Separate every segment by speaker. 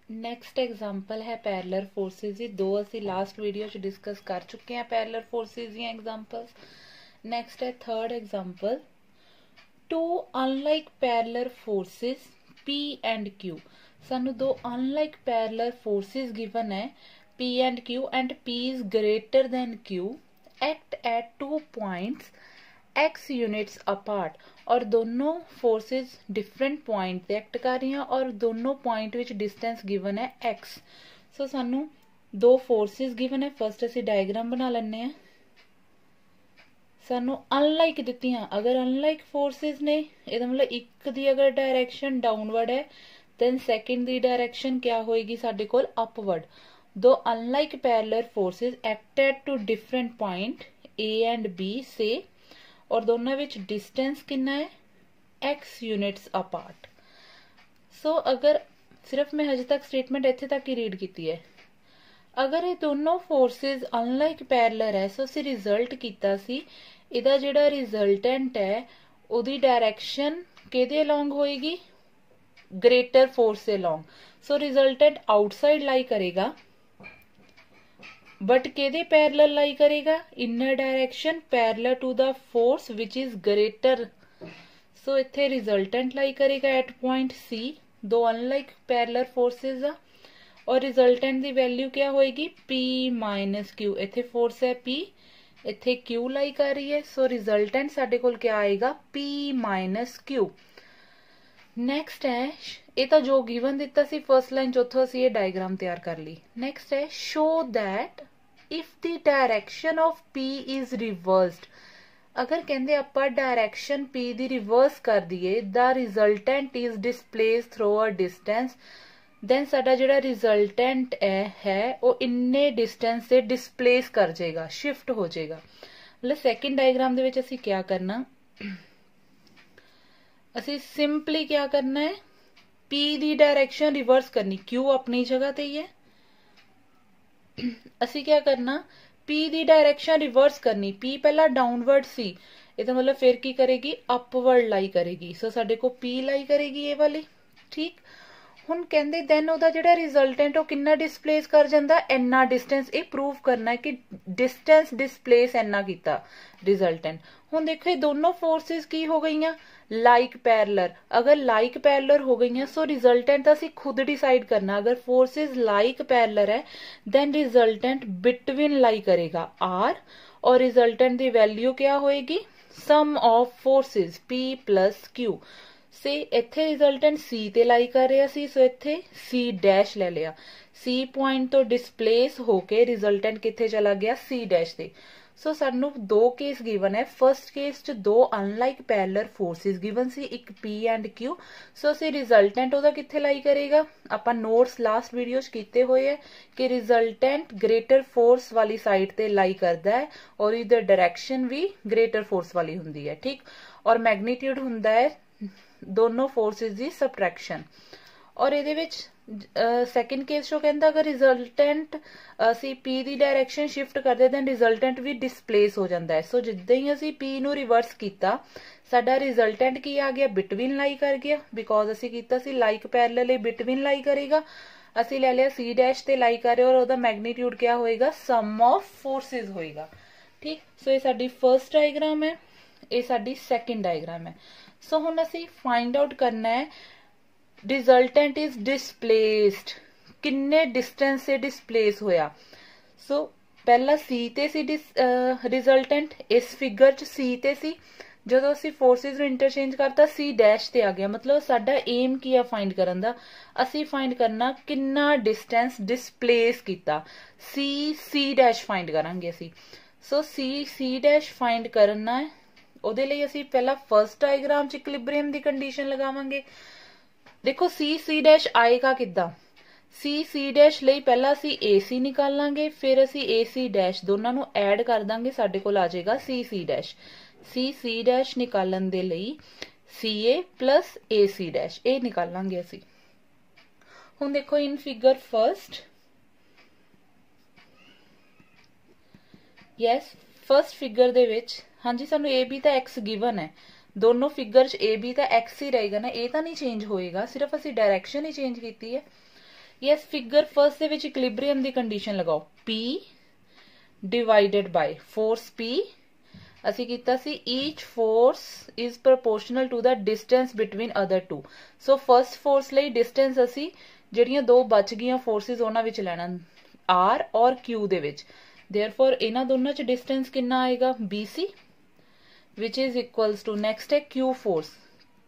Speaker 1: Next example है parallel forces की। दो असी लास्ट वीडियो च डिस्कस कर चुके हैं पैरेलल फोर्सेस दी एग्जाम्पल्स। नैक्सट है third example, two unlike parallel forces P and Q। सानू दो अनलाइक पैरेलल फोर्सेस गिवन है P and Q and P is greater than Q act at 2 points x units apart. और दोनों forces different point ते act कर रही हैं और दोनों पॉइंट विच डिस्टेंस गिवन है x। सो सानू दो फोर्सेस गिवन है। फर्स्ट असी डायग्राम बना लेने हैं। सानू अनलाइक दित्तियां, अगर अनलाइक फोर्सेस ने इहदा मतलब एक दी अगर डायरेक्शन डाउनवर्ड है दैन सैकेंड दी डायरेक्शन क्या होएगी साडे कोल upward. Two unlike parallel forces acted to different point A and B से और दोनों विच डिस्टेंस कितना है x यूनिट्स अपार्ट। सो अगर सिर्फ मैं हजे तक स्टेटमेंट इत्थे तक ही रीड की है। अगर ये दोनों फोर्सेस अनलाइक पैरेलल है सो असी रिजल्ट कीता सी इहदा जिहड़ा रिजल्टेंट है उहदी डायरेक्शन किहदे अलोंग होएगी, ग्रेटर फोर्स से along. So resultant outside lie करेगा बट केदे पैरेलल लाई करेगा, inner direction parallel to the force which is greater. So इत्थे रिजल्टेंट लाई करेगा एट पॉइंट C। दो अनलाइक पैरेलल फोर्सेस आ और रिजल्टेंट दी वैल्यू क्या होएगी P माइनस Q। इत्थे फोर्स है P, इत्थे Q लाई कर रही है। सो रिजल्टेंट साडे कोल क्या आएगा P माइनस Q। नैक्सट है ये तो जो गिवन दिता सी फर्स्ट लाइन चौथों असी ये डायग्राम तैयार कर ली। नैक्सट है show that if the direction of P is reversed. अगर कहते आप डायरेक्शन P दी रिवर्स कर दिए the resultant is displace through a distance then साडा जिहड़ा रिजल्टेंट है वो इन्ने डिस्टेंस से डिस्प्लेस कर जाएगा, शिफ्ट हो जाएगा। मतलब सैकेंड डायग्राम दे विच असी क्या करना, असी सिंपली क्या करना है P दी डायरेक्शन रिवर्स करनी, Q अपनी जगह ते ही है। असी क्या करना P दी डायरेक्शन रिवर्स करनी। P पहला डाउनवर्ड सी, इहदा मतलब फिर की करेगी अपवर्ड लाई करेगी। सो साडे को P लाई करेगी ये वाली, ठीक। हुण कहंदे दैन ओहदा जिहड़ा रिजल्टेंट वो कितना डिस्प्लेस कर जांदा, इन्ना डिस्टेंस। ये प्रूव करना है कि डिस्टेंस डिस्प्लेस इन्ना कीता रिजल्टेंट। हुण देखो ये दोनों फोर्सेस की हो गईयां लाइक पैरेलल। अगर लाइक पैरेलल हो गई सो रिजल्टेंट तो असी खुद डिसाइड करना। अगर फोर्सेस लाइक पैरेलल है देन रिजल्टेंट बिटवीन लाई करेगा R और रिजल्टेंट दी वैल्यू क्या होएगी sum of forces P plus Q। से इत्थे रिजल्टेंट C ते लाई कर रहा सी, सो इत्थे C डैश ले लिया। C पॉइंट तो डिस्प्लेस होके रिजल्टेंट किथे चला गया C डैश ते। सो सानू दो केस गिवन है। फर्स्ट केस च दो अनलाइक पैरेलल फोर्सेस गिवन सी, एक P एंड Q। सो असी रिजल्टेंट ओहदा किथे लाई करेगा, आपां नोट्स लास्ट वीडियो च कीते होए है कि रिजल्टेंट ग्रेटर फोर्स वाली साइड ते लाई करदा है और इधर डायरेक्शन भी ग्रेटर फोर्स वाली हुंदी है, ठीक। और मैग्नीट्यूड हुंदा है दोनों फोर्सेस दी सबट्रैक्शन। और इहदे विच सैकेंड केस चो कहंदा अगर रिजल्टेंट असी P दी डायरेक्शन शिफ्ट करदे दैन रिजल्टेंट भी डिस्प्लेस हो जाता है। सो जिद्दां ही असी P नू रिवर्स कीता साडा रिजल्टेंट की आ गया बिटवीन लाई कर गया, बिकॉज असी कीता सी लाइक पैरेलल बिटवीन लाई करेगा। असी ले लिया C डैश ते लाई करे और ओहदा मैग्नीट्यूड क्या होएगा सम ऑफ फोर्सेस होएगा, ठीक। सो ये साडी फर्स्ट डायग्राम है, ये साडी सैकेंड डायग्राम है। सो हुण असी फाइंड आउट करना है रिजल्टेंट इज डिस्प्लेस्ड, किन्ने डिस्टेंस से डिस्प्लेस होया। सो पहला C ते सी रिजल्टेंट, इस फिगर च C ते सी, जदों असी फोर्सेस नू इंटरचेंज करता C डैश ते आ गया। मतलब साडा एम की है फाइंड करन दा, असी फाइंड करना किन्ना डिस्टेंस डिस्प्लेस कीता। C डैश फाइंड करांगे असी। सो C डैश फाइंड करना है, ਉਹਦੇ ਲਈ ਅਸੀਂ ਪਹਿਲਾਂ फर्स्ट डायग्राम च इक्विलिब्रियम ਦੀ कंडीशन लगावांगे। देखो C डैश आएगा किद्दां, C डैश ਲਈ ਪਹਿਲਾਂ ਅਸੀਂ AC ਨਿਕਾਲਾਂਗੇ, ਫਿਰ ਅਸੀਂ AC डैश ਦੋਨਾਂ ਨੂੰ ਐਡ ਕਰ ਦਾਂਗੇ, ਸਾਡੇ ਕੋਲ ਆ ਜਾਏਗਾ C डैश। C डैश ਨਿਕਾਲਣ ਦੇ ਲਈ CA प्लस AC डैश ਇਹ ਨਿਕਾਲਾਂਗੇ ਅਸੀਂ। ਹੁਣ ਦੇਖੋ in figure first, yes first figure दे विच हाँ जी सानू ए बी तो एक्स गिवन है, दोनों फिगर च ए बी तो एक्स ही रहेगा ना, ये तो नहीं चेंज होएगा, सिर्फ असी डायरेक्शन ही चेंज की है। यस फिगर फर्स्ट दे विच इक्विलिब्रियम दी कंडीशन लगाओ, P divided by force P ਅਸੀਂ ਕੀਤਾ ਸੀ each force is proportional to the distance between other two. So first force ਲਈ ਡਿਸਟੈਂਸ ਅਸੀਂ ਜਿਹੜੀਆਂ ਦੋ ਬਚ ਗਈਆਂ ਫੋਰਸਿਸ ਉਹਨਾਂ ਵਿੱਚ ਲੈਣਾ R ਔਰ Q ਦੇ ਵਿੱਚ। देयरफॉर ਇਹਨਾਂ ਦੋਨਾਂ ਚ ਡਿਸਟੈਂਸ ਕਿੰਨਾ ਆਏਗਾ BC which is equals to next ਹੈ Q force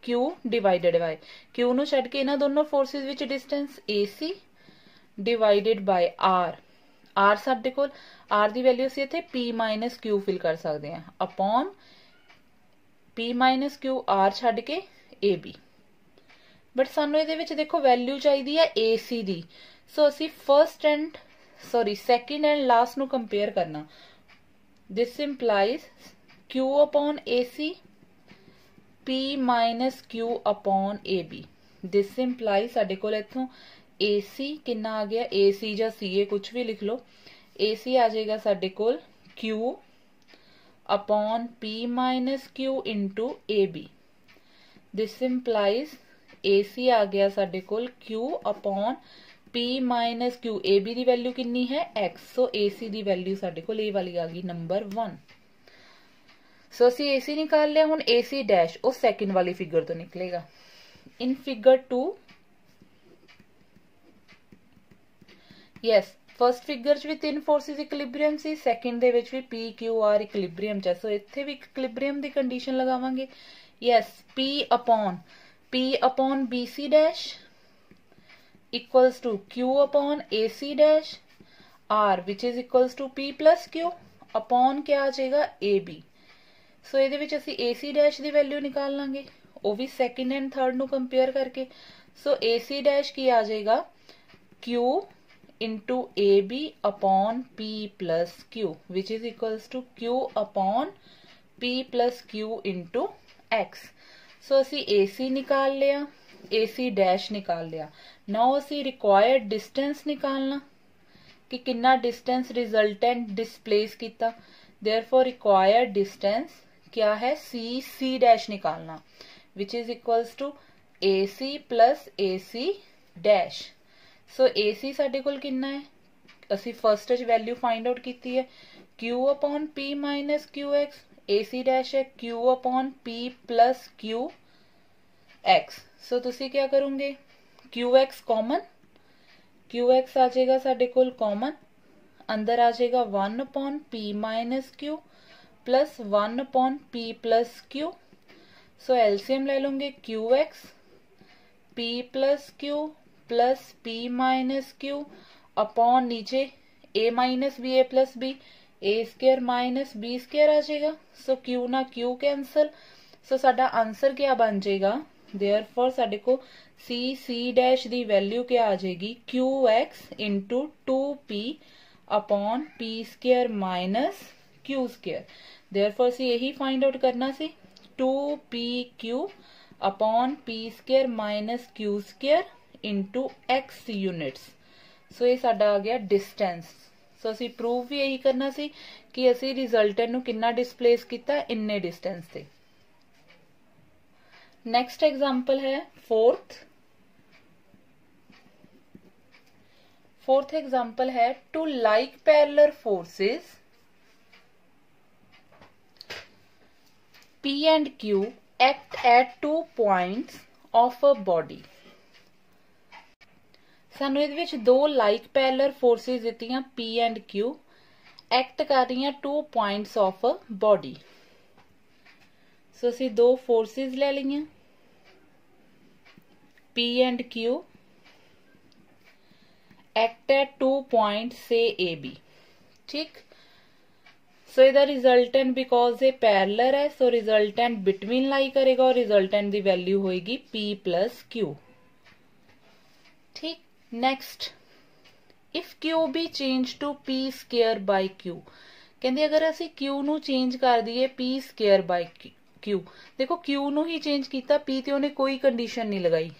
Speaker 1: Q divided by Q ਨੂੰ ਛੱਡ ਕੇ ਇਹਨਾਂ ਦੋਨੋਂ ਫੋਰਸਿਸ ਵਿੱਚ distance AC divided by R R ਸਾਡੇ ਕੋਲ R ਦੀ ਵੈਲਿਊ ਅਸੀਂ ਇੱਥੇ P minus Q ਫਿਲ ਕਰ ਸਕਦੇ ਹਾਂ upon P minus Q R ਛੱਡ ਕੇ AB। ਬਟ ਸਾਨੂੰ ਇਹਦੇ ਵਿੱਚ ਦੇਖੋ ਵੈਲਿਊ ਚਾਹੀਦੀ ਹੈ AC ਦੀ, ਸੋ ਅਸੀਂ first and second and last ਨੂੰ ਕੰਪੇਅਰ ਕਰਨਾ। This implies Q upon AC P minus Q upon AB। This implies ਸਾਡੇ ਕੋਲ ਇੱਥੋਂ AC ਕਿੰਨਾ ਆ ਗਿਆ, AC ਜਾਂ CA ਕੁਝ ਵੀ ਲਿਖ ਲਓ, AC ਆ ਜਾਏਗਾ ਸਾਡੇ ਕੋਲ Q upon P minus Q into AB। This implies AC ਆ ਗਿਆ ਸਾਡੇ ਕੋਲ Q upon P minus Q। AB ਦੀ ਵੈਲਿਊ ਕਿੰਨੀ ਹੈ X, ਸੋ AC ਦੀ ਵੈਲਿਊ ਸਾਡੇ ਕੋਲ ਇਹ ਵਾਲੀ ਆ ਗਈ ਨੰਬਰ 1। ਸੋ ਅਸੀਂ AC ਨਿਕਾਲ ਲਿਆ, ਹੁਣ AC ਡੈਸ਼ ਉਹ ਸੈਕਿੰਡ ਵਾਲੀ ਫਿਗਰ ਤੋਂ ਨਿਕਲੇਗਾ। In figure 2 yes first figure च भी 3 फोर्सिस इक्विलिब्रियम सी, सैकेंड दे विच भी P Q R इक्विलिब्रियम च, सो इत्थे भी इक्विलिब्रियम दी कंडीशन लगावांगे। Yes P upon BC dash equals to Q upon AC dash R which is equals to P plus Q upon क्या आ जाएगा AB। सो इहदे विच असीं AC डैश दी वैल्यू निकाल लांगे, वो भी सैकेंड एंड थर्ड नूं कंपेयर करके। सो AC डैश की आ जाएगा Q into AB upon P plus Q which is equals to Q upon P plus Q into X। so ਅਸੀਂ AC निकाल लिया, AC dash निकाल लिया। now ਅਸੀਂ required distance निकालना कि कितना distance resultant displace किता, therefore required distance क्या है C dash निकालना which is equals to AC plus AC dash। So AC ਸਾਡੇ ਕੋਲ ਕਿੰਨਾ ਹੈ, ਅਸੀਂ ਫਸਟ ਚ ਵੈਲਿਊ ਫਾਈਂਡ ਆਊਟ ਕੀਤੀ ਹੈ Q upon P minus QX। AC dash ਹੈ Q upon P plus QX। ਸੋ ਤੁਸੀਂ ਕੀ ਕਰੋਗੇ QX ਕਾਮਨ, QX ਆ ਜਾਏਗਾ ਸਾਡੇ ਕੋਲ ਕਾਮਨ, ਅੰਦਰ ਆ ਜਾਏਗਾ 1 upon P minus Q plus 1 upon P plus Q। सो LCM ले लोगे QX P plus Q plus P minus Q upon नीचे A minus B A plus B A square minus B square आ जाएगा। So Q ना Q cancel, so साडा answer क्या बन जाएगा, देयरफॉर साडे को C डैश दी वैल्यू क्या आ जाएगी QX into 2P upon P square minus Q square. Therefore सी यही फाइंड आउट करना सी 2PQ upon P square minus Q square into X units. So ये साडा आ गया डिस्टेंस। सो असी प्रूव भी यही करना सी कि असी रिजल्टेंट नू कितना डिस्प्लेस किया इन्ने डिस्टेंस से। नेक्स्ट एग्जाम्पल है फोर्थ एग्जाम्पल है two like parallel forces P and Q act at 2 points of a body। ਸਾਨੂੰ ਇਹਦੇ ਵਿੱਚ ਦੋ ਲਾਈਕ ਪੈਰਲਲ ਫੋਰਸਿਸ ਦਿੱਤੀਆਂ P and Q ਐਕਟ ਕਰ ਰਹੀਆਂ 2 ਪੁਆਇੰਟਸ ਆਫ ਅ ਬੋਡੀ। ਸੋ ਅਸੀਂ ਦੋ ਫੋਰਸਿਸ ਲੈ ਲਈਆਂ P and Q act at 2 points say AB। ठीक, सो ਇਹਦਾ ਰਿਜ਼ਲਟੈਂਟ ਬਿਕੋਜ਼ ਇਹ ਪੈਰਲਲ ਹੈ, ਸੋ ਰਿਜ਼ਲਟੈਂਟ ਬਿਟਵੀਨ लाई करेगा और रिजल्टेंट ਦੀ ਵੈਲਿਊ ਹੋਏਗੀ P plus Q। ठीक, नेक्स्ट इफ Q भी change to P square by Q। कहते अगर असी Q नू चेंज कर दिए P स्क्वायर बाय Q, देखो Q नू ही चेंज किया, P ते उन्हें कोई कंडीशन नहीं लगाई।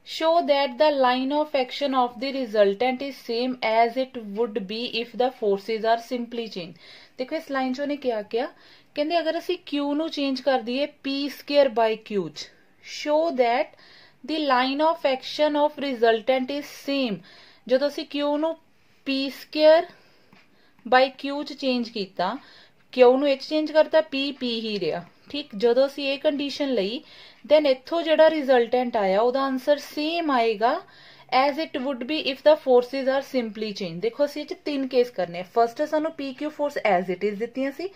Speaker 1: Show that the line of action of the resultant is same as it would be if the forces are simply change. देखो इस लाइन चो ने क्या किया, कहते अगर असी Q नू चेंज कर दिए P स्क्वायर बाय Q च, show that the line of action of resultant is same। ਜਦੋਂ ਅਸੀਂ Q ਨੂੰ P square by Q ਚ ਚੇਂਜ ਕੀਤਾ, Q ਨੂੰ ਇਹ ਚ ਚੇਂਜ ਕਰਤਾ, P ਹੀ ਰਿਹਾ। ਠੀਕ, ਜਦੋਂ ਅਸੀਂ ਇਹ ਕੰਡੀਸ਼ਨ ਲਈ then ਇੱਥੋਂ ਜਿਹੜਾ ਰਿਜ਼ਲਟੈਂਟ ਆਇਆ ਉਹਦਾ ਆਂਸਰ ਸੇਮ ਆਏਗਾ as it would be if the forces are simply changed। ਦੇਖੋ ਅਸੀਂ ਇਹ ਚ ਤਿੰਨ ਕੇਸ ਕਰਨੇ ਆ। ਫਰਸਟ ਸਾਨੂੰ PQ force as it is ਦਿੱਤੀਆਂ ਸੀ।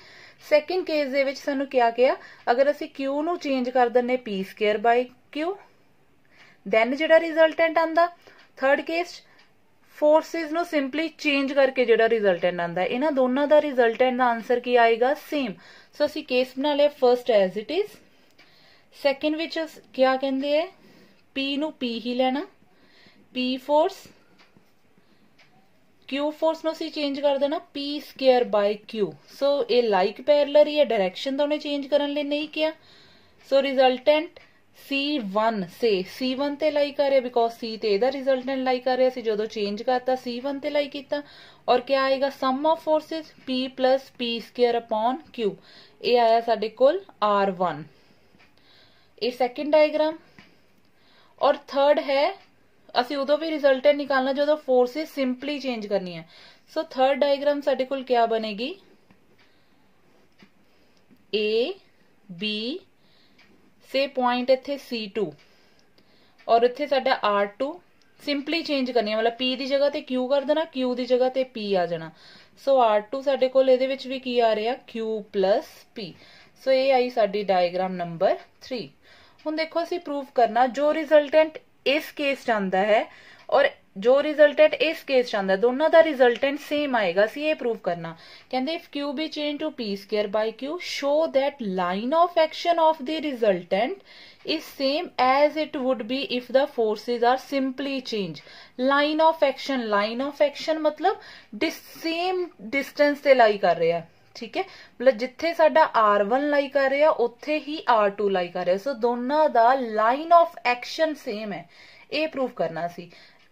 Speaker 1: ਸੈਕਿੰਡ ਕੇਸ ਦੇ ਵਿੱਚ ਸਾਨੂੰ ਕਿਹਾ ਗਿਆ ਅਗਰ ਅਸੀਂ Q ਨੂੰ ਚੇਂਜ ਕਰ ਦਿੰਨੇ P square by Q, then ਜਿਹੜਾ ਰਿਜ਼ਲਟੈਂਟ ਆਂਦਾ। ਥਰਡ ਕੇਸ ਫੋਰਸਿਸ ਨੂੰ ਸਿੰਪਲੀ ਚੇਂਜ ਕਰਕੇ ਜਿਹੜਾ ਰਿਜ਼ਲਟੈਂਟ ਆਂਦਾ, ਇਹਨਾਂ ਦੋਨਾਂ ਦਾ ਰਿਜ਼ਲਟੈਂਟ ਦਾ ਆਂਸਰ ਕੀ ਆਏਗਾ? ਸੇਮ। ਸੋ ਅਸੀਂ ਕੇਸ ਬਣਾ ਲਿਆ first as it is। Second ਵਿੱਚ ਕਿਆ ਕਹਿੰਦੇ ਹੈ P ਨੂੰ P ਹੀ ਲੈਣਾ, P ਫੋਰਸ, Q ਫੋਰਸ ਨੂੰ ਅਸੀਂ ਚੇਂਜ ਕਰ ਦੇਣਾ P square by Q। ਸੋ ਇਹ ਲਾਈਕ ਪੈਰਲਰ ਹੀ ਹੈ, ਡਾਇਰੈਕਸ਼ਨ ਤਾਂ ਉਹਨੇ ਚੇਂਜ ਕਰਨ ਲਈ ਨਹੀਂ ਕਿਹਾ। ਸੋ ਰਿਜ਼ਲਟੈਂਟ C1 ਸੇ C1 ਤੇ ਲਾਈ ਕਰ ਰਿਹਾ ਬਿਕੋਜ਼ C ਤੇ ਇਹਦਾ ਰਿਜ਼ਲਟੈਂਟ ਲਾਈ ਕਰ ਰਿਹਾ ਸੀ। ਜਦੋਂ ਚੇਂਜ ਕਰਤਾ C1 ਤੇ ਲਾਈ ਕੀਤਾ ਔਰ ਕਿਆ ਆਏਗਾ sum of forces P plus P square upon Q। ਇਹ ਆਇਆ ਸਾਡੇ ਕੋਲ R1। ਇਹ ਸੈਕਿੰਡ ਡਾਇਗਰਾਮ। ਔਰ ਥਰਡ ਹੈ ਅਸੀਂ ਉਦੋਂ ਵੀ ਰਿਜ਼ਲਟੈਂਟ ਨਿਕਾਲਣਾ ਜਦੋਂ ਫੋਰਸਿਸ ਸਿੰਪਲੀ ਚੇਂਜ ਕਰਨੀ ਹੈ। ਸੋ ਥਰਡ ਡਾਇਗਰਾਮ ਸਾਡੇ ਕੋਲ ਕਿਆ ਬਣੇਗੀ? A B ਸੇ ਪੁਆਇੰਟ ਇੱਥੇ C2 ਔਰ ਇੱਥੇ ਸਾਡਾ R2 ਸਿੰਪਲੀ ਚੇਂਜ ਕਰਨੀ ਹੈ, ਮਤਲਬ P ਦੀ ਜਗ੍ਹਾ ਤੇ Q ਕਰ ਦੇਣਾ, Q ਦੀ ਜਗ੍ਹਾ ਤੇ P ਆ ਜਾਣਾ। ਸੋ R2 ਸਾਡੇ ਕੋਲ ਇਹਦੇ ਵਿੱਚ ਵੀ ਕੀ ਆ ਰਿਹਾ? Q plus P। ਸੋ ਇਹ ਆਈ ਸਾਡੀ ਡਾਇਗਰਾਮ ਨੰਬਰ 3। ਹੁਣ ਦੇਖੋ ਅਸੀਂ ਪ੍ਰੂਵ ਕਰਨਾ ਜੋ ਰਿਜ਼ਲਟੈਂਟ ਇਸ ਕੇਸ ਚ ਆਂਦਾ ਹੈ ਔਰ ਜੋ ਰਿਜ਼ਲਟੈਂਟ ਇਸ ਕੇਸ ਚ ਆਂਦਾ, ਦੋਨਾਂ ਦਾ ਰਿਜ਼ਲਟੈਂਟ ਸੇਮ ਆਏਗਾ। ਅਸੀਂ ਇਹ ਪ੍ਰੂਵ ਕਰਨਾ। ਕਹਿੰਦੇ if Q be changed to P square by Q, show that line of action of the resultant is same as it would be if the forces are simply changed। line of action मतलब same distance ਤੇ लाई कर रहे हैं। ठीक है, मतलब जिथे साडा R1 लाई कर रहा उत्थे ही R2 लाई कर रहा। सो दोनों दा लाइन ऑफ एक्शन सेम है, ये प्रूव करना सी।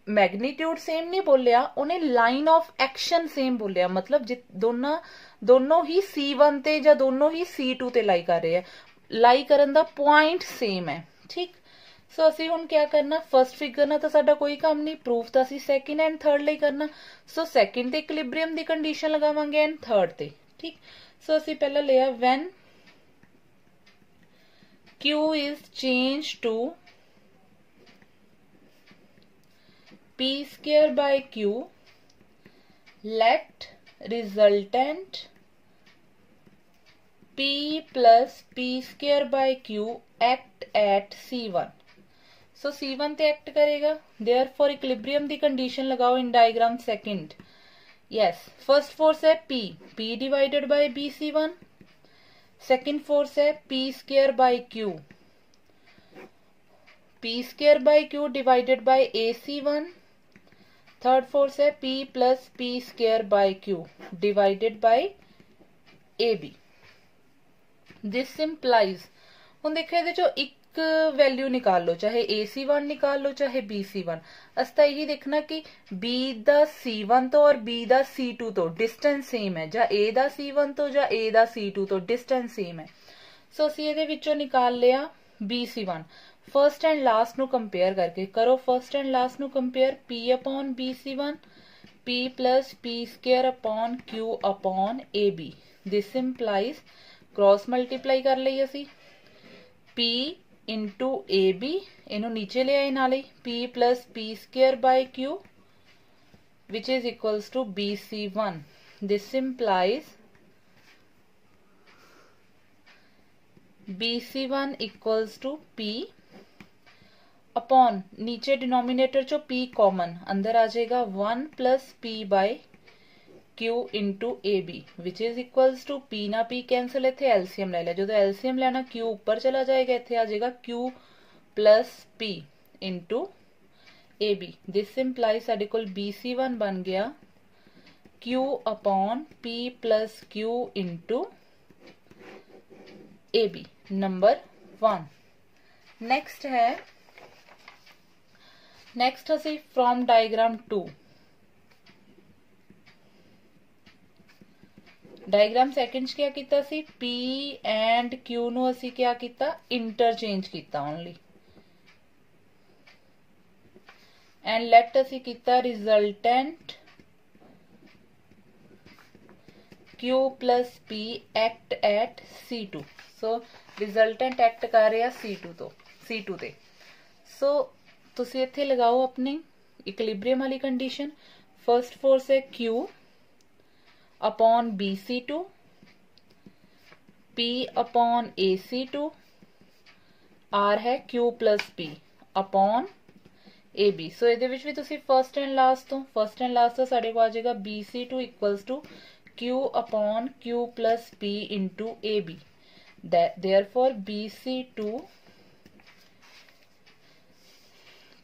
Speaker 1: मैग्नीट्यूड सेम नहीं बोलिया उन्हें, लाइन ऑफ एक्शन सेम बोलिया, मतलब दोनों ही C1 ते या दोनों ही C2 ते लाई कर रहे हैं। लाई करन दा पॉइंट सेम है। ठीक, सो असी हुण क्या करना? फर्स्ट फिगर ना तो साडा कोई काम नहीं, प्रूफ तो असी सैकेंड एंड थर्ड लई करना। सो सैकेंड ते इक्विलिब्रियम दी कंडीशन लगावांगे एंड थर्ड ते। ठीक, सो असी पहला लिया when Q is changed to P square by Q, let resultant P plus P square by Q act at C1। So C1 ते एक्ट करेगा, देयरफॉर इक्विलिब्रियम दी कंडीशन लगाओ in diagram second. Yes, first force है P divided bye BC1, second force है P square by Q, P square by Q divided by AC1, third force है P plus P square by Q divided by AB। This implies, हुण देखो इहदे चों एक value निकाल लो, चाहे AC1 निकाल लो चाहे BC1। अस तां यही देखना कि B दा C1 तो और B दा C2 तो डिस्टेंस सेम है, जा A दा C1 तो जा A दा C2 तो डिस्टेंस सेम है। सो असीं इहदे विचों निकाल लिया BC1। फर्स्ट एंड लास्ट नू कंपेयर करके करो, फर्स्ट एंड लास्ट नू compare P upon BC1, P plus P square upon Q upon AB। This implies cross multiply कर लई असीं P इंटू AB, इनू नीचे ले आए नाले P plus P square by Q which is equals to BC1। This implies BC1 equals to P upon, नीचे denominator चो P कॉमन अंदर आ जाएगा 1 plus P by Q into AB which is equals to P ना P cancel, इत्थे LCM ले लिया, जो एलसीएम लेना Q ऊपर चला जाएगा, इत्थे आ जाएगा Q plus P into AB। This implies साडे कोल BC1 बन गया Q upon P plus Q into AB, number 1। Next है, नेक्स्ट असी फ्रॉम डायग्राम 2, डायग्राम सेकंड क्या किया सी? P एंड Q नू असी क्या किया? इंटरचेंज किया ओनली। एंड लेट असी कीता resultant Q plus P act at C2। So resultant act कर रहा C2 ते। सो तुसी इत्थे लगाओ अपनी इक्विलिब्रियम वाली कंडीशन। फर्स्ट फोर्स है Q upon BC2, P upon AC2, R है Q plus P upon AB। सो ये भी तुसी फर्स्ट एंड लास्ट तो साढ़े को आ जाएगा BC2 equals to Q upon Q plus P into AB। Therefore BC2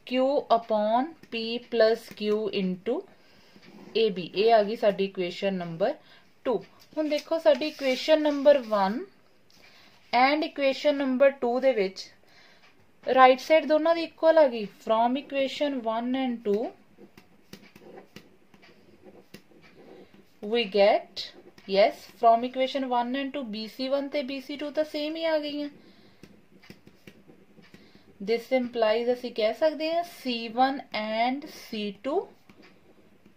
Speaker 1: Q upon P plus Q into AB। ये आ गई साडी इक्वेशन नंबर 2। हुण देखो साडी equation number 1 and equation number 2 दे विच राइट साइड दोनों दी इक्वल आ गई। From equation 1 and 2 we get yes from equation 1 and 2 BC1 ते BC2 तो सेम ही आ गई हैं। दिस इंप्लाइज असी कह सकते हैं C1 एंड C2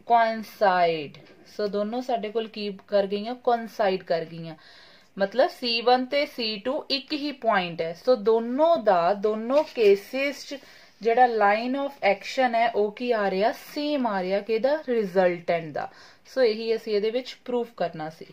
Speaker 1: कोइंसाइड। सो दोनों साडे कोल की कर गई कोइंसाइड कर गई, मतलब C1 ते C2 एक ही पॉइंट है। सो दोनों केसेस जेड़ा लाइन ऑफ एक्शन है वो की आ रहा सेम आ रहा कि रिजल्टेंट दा। सो यही असी इहदे विच प्रूफ करना सी।